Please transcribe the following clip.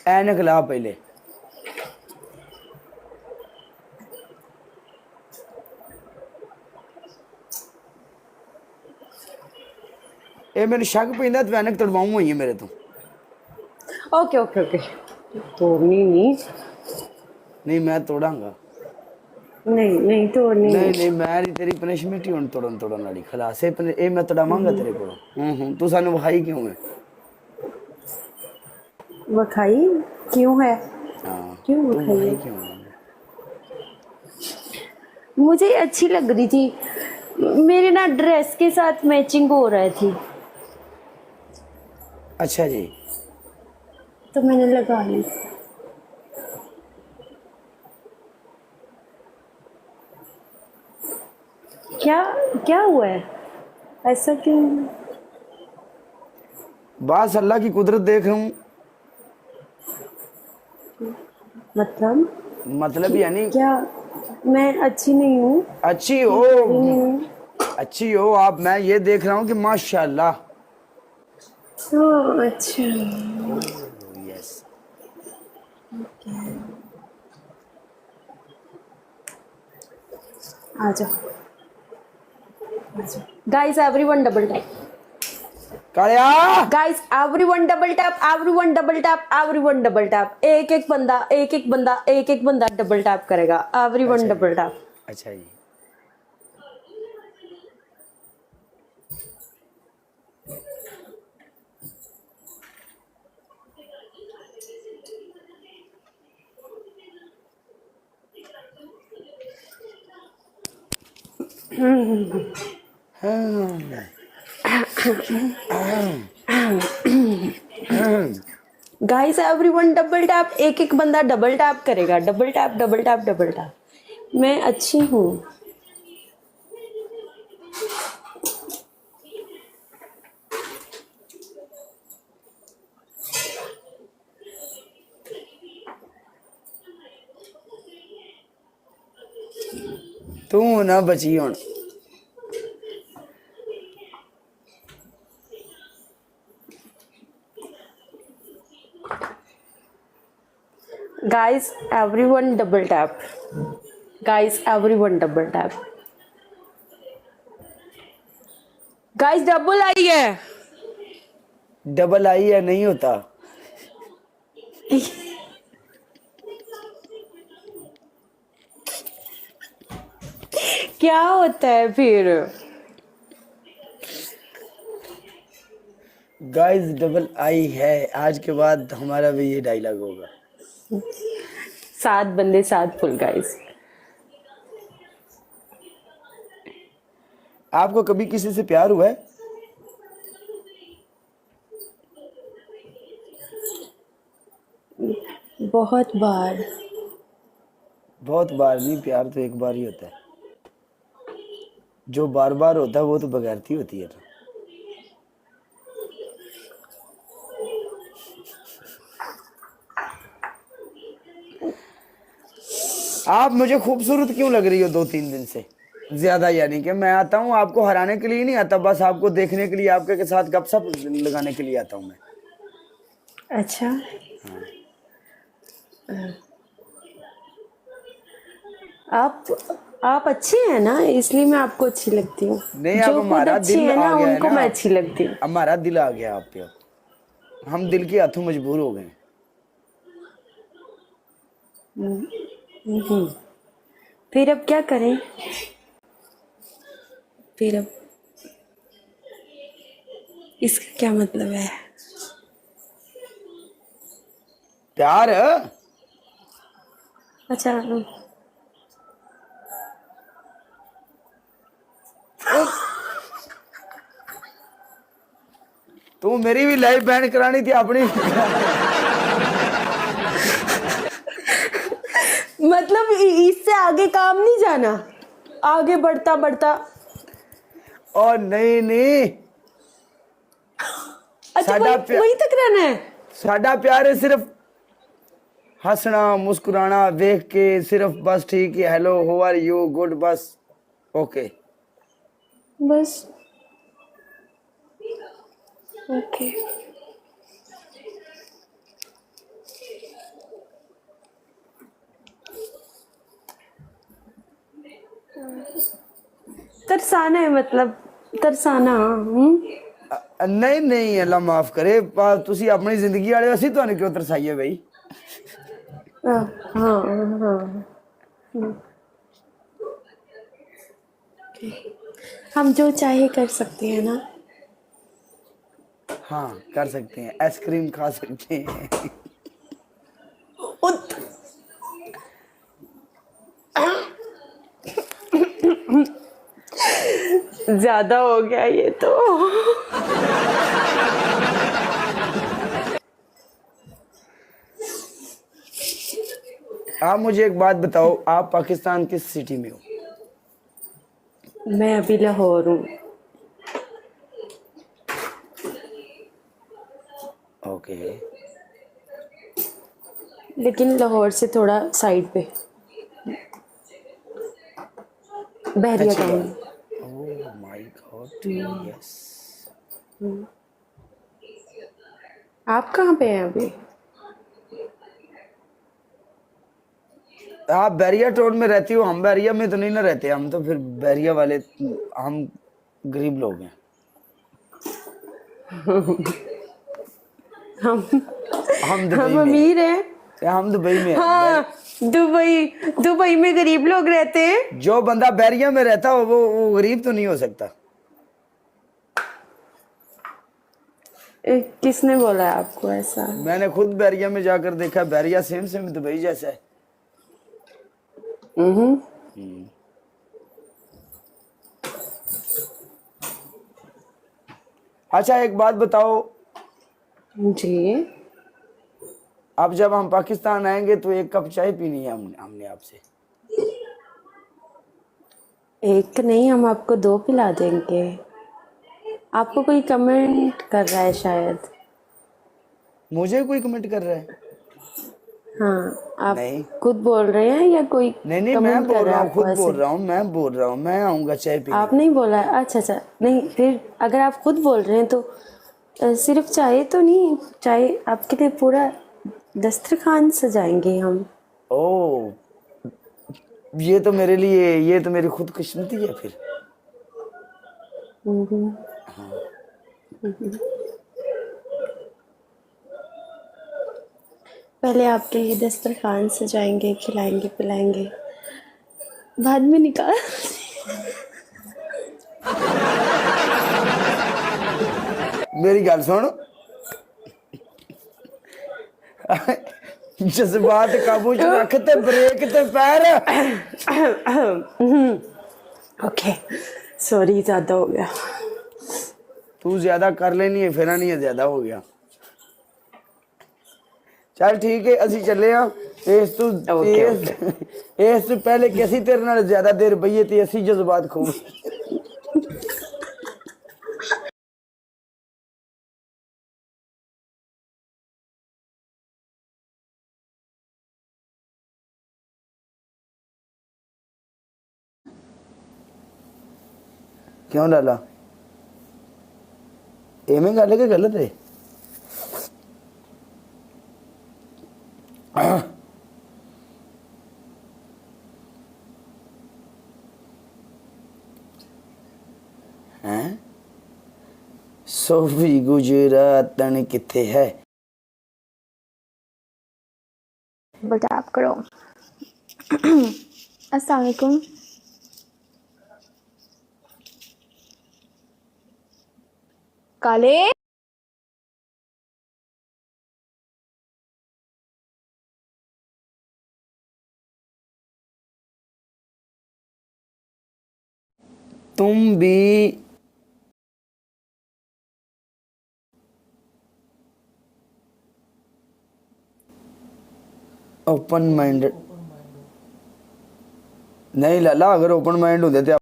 ऐनक ला पहले। ये मेरे शक पैंदा तू ऐनक तड़वाऊं हुई है मेरे तो। ओके ओके ओके, तोड़नी नहीं। नहीं मैं तोड़ांगा। नहीं नहीं, तोड़नी नहीं नहीं। नहीं मैं तेरी पनिशमेंट ही हुन तोड़न तोड़न वाली खलास है। ए मैं तड़ावांगा तेरे को। तू सानू वखाई क्यों है? वखाई क्यों है? हाँ क्यों तू वखाई वखाई है? क्यों है? मुझे अच्छी लग रही थी, मेरे ना ड्रेस के साथ मैचिंग हो रही थी, अच्छा जी। तो मैंने लगा ली। क्या क्या हुआ है? ऐसा क्यों? बस अल्लाह की कुदरत देख रहा हूँ। मतलब कि, यानी क्या मैं अच्छी नहीं हूँ? अच्छी मैं हो। प्यारी नहीं हूँ? अच्छी हो आप। मैं ये देख रहा हूँ कि माशाल्लाह। हाँ अच्छा। ओह यस। आ जाओ, गाइस एवरीवन डबल टैप। कालिया। Guys everyone double tap, everyone double tap, everyone double tap. एक एक बंदा डबल टैप करेगा। एवरीवन अच्छा जी। Double tap. अच्छा जी। हाँ। गाइस एवरीवन डबल टैप, एक एक बंदा डबल टैप करेगा। Double tap double tap double tap. मैं अच्छी हूँ। तू ना बची हुन। Guys everyone double tap, guys everyone double tap. Guys double आई है। डबल आई या नहीं होता? क्या होता है फिर? गाइस डबल आई है। आज के बाद हमारा भी ये डायलॉग होगा। 7 बंदे 7 फुल गाइस। आपको कभी किसी से प्यार हुआ है? बहुत बार। बहुत बार नहीं, प्यार तो एक बार ही होता है। जो बार बार होता है वो तो बगैरती होती है। आप मुझे खूबसूरत क्यों लग रही हो 2-3 दिन से ज्यादा? यानी कि मैं आता हूँ आपको हराने के लिए नहीं आता, बस आपको देखने के लिए, आपके के साथ गपशप लगाने के लिए आता हूँ मैं। अच्छा। हाँ। आप अच्छे हैं ना, इसलिए मैं आपको अच्छी लगती हूँ। नहीं अब जो खुद हमारा अच्छी दिल है आ ना गया है उनको ना। मैं अच्छी लगती हूँ। अब हमारा दिल आ गया आप पे। अब हम दिल के हाथों मजबूर हो गए। फिर अब क्या करें? फिर अब इसका क्या मतलब है? प्यार। अच्छा। तू मेरी भी लाइफ बैंड करानी थी अपनी। मतलब इससे आगे काम नहीं जाना, आगे बढ़ता बढ़ता। और नहीं नहीं। अच्छा वही वही तक रहना है। साडा प्यार है सिर्फ हंसना मुस्कुराना देख के, सिर्फ बस ठीक है, hello how are you, good, बस ओके। बस ओके। तरसाना है मतलब तरसाना। नहीं नहीं अल्लाह माफ करे तुसी अपनी जिंदगी वाले ਅਸੀਂ ਤੁਹਾਨੂੰ ਕਿਉਂ ਤਰਸਾਈਏ ਬਈ हाँ हाँ। हम जो चाहे कर सकते हैं ना। हाँ कर सकते हैं आइसक्रीम खा सकते हैं ज्यादा हो गया ये तो। आप मुझे एक बात बताओ आप पाकिस्तान किस सिटी में हो मैं अभी लाहौर हूँ। ओके लेकिन लाहौर से थोड़ा साइड पे बहरिया अच्छी टाउन। बात ओह माय गॉड यस आप कहाँ पे हैं अभी? आप बैरिया टाउन में रहती हो हम बैरिया में तो नहीं ना रहते हम तो फिर बैरिया वाले हम गरीब लोग हैं हम दुबई में अमीर हैं। हम दुबई में हैं हाँ दुबई में गरीब लोग रहते हैं। जो बंदा बैरिया में रहता हो वो गरीब तो नहीं हो सकता किसने बोला है आपको ऐसा? मैंने खुद बैरिया में जाकर देखा बैरिया सेम सेम दुबई जैसा है अच्छा एक बात बताओ जी अब जब हम पाकिस्तान आएंगे तो एक कप चाय पीनी है हमने आपसे एक नहीं हम आपको 2 पिला देंगे। आपको कोई कमेंट कर रहा है शायद। मुझे कोई कमेंट कर रहा है हाँ आप नहीं खुद बोल रहे हैं या कोई नहीं मैं comment बोल कर रहा हूँ आपको खुद ऐसे? बोल रहा हूँ मैं आऊंगा चाय पीने आप नहीं बोला है? अच्छा नहीं फिर अगर आप खुद बोल रहे हैं तो सिर्फ चाय तो नहीं चाय आपके लिए पूरा दस्तरखान सजाएंगे हम। ओ ये तो मेरे लिए ये तो मेरी खुदकिस्मती है फिर पहले आपके लिए दस्तरखान सजाएंगे खिलाएंगे पिलाएंगे बाद में निकाल। मेरी गल सुन जज्बात काबू च रख ते ब्रेक ते पैर ओके सॉरी ज्यादा हो गया। तू ज्यादा कर लेनी है फिर नहीं है ज्यादा हो गया चल ठीक है ਅਸੀਂ ਚੱਲੇ ਆ ਇਸ ਤੋਂ ਇਸ ਤੋਂ ਪਹਿਲੇ ਕਿ ਅਸੀਂ ਤੇਰੇ ਨਾਲ ਜ਼ਿਆਦਾ ਦੇਰ ਬਈਏ ਤੇ ਅਸੀਂ ਜਜ਼ਬਾਤ ਖੋ क्यों लाला एवें गल के गलत है सोफी गुजरातन किथे है बेटा आप करो अस्सलाम वालेकुम काले तुम भी ओपन माइंडेड नहीं लाला अगर ओपन माइंड होते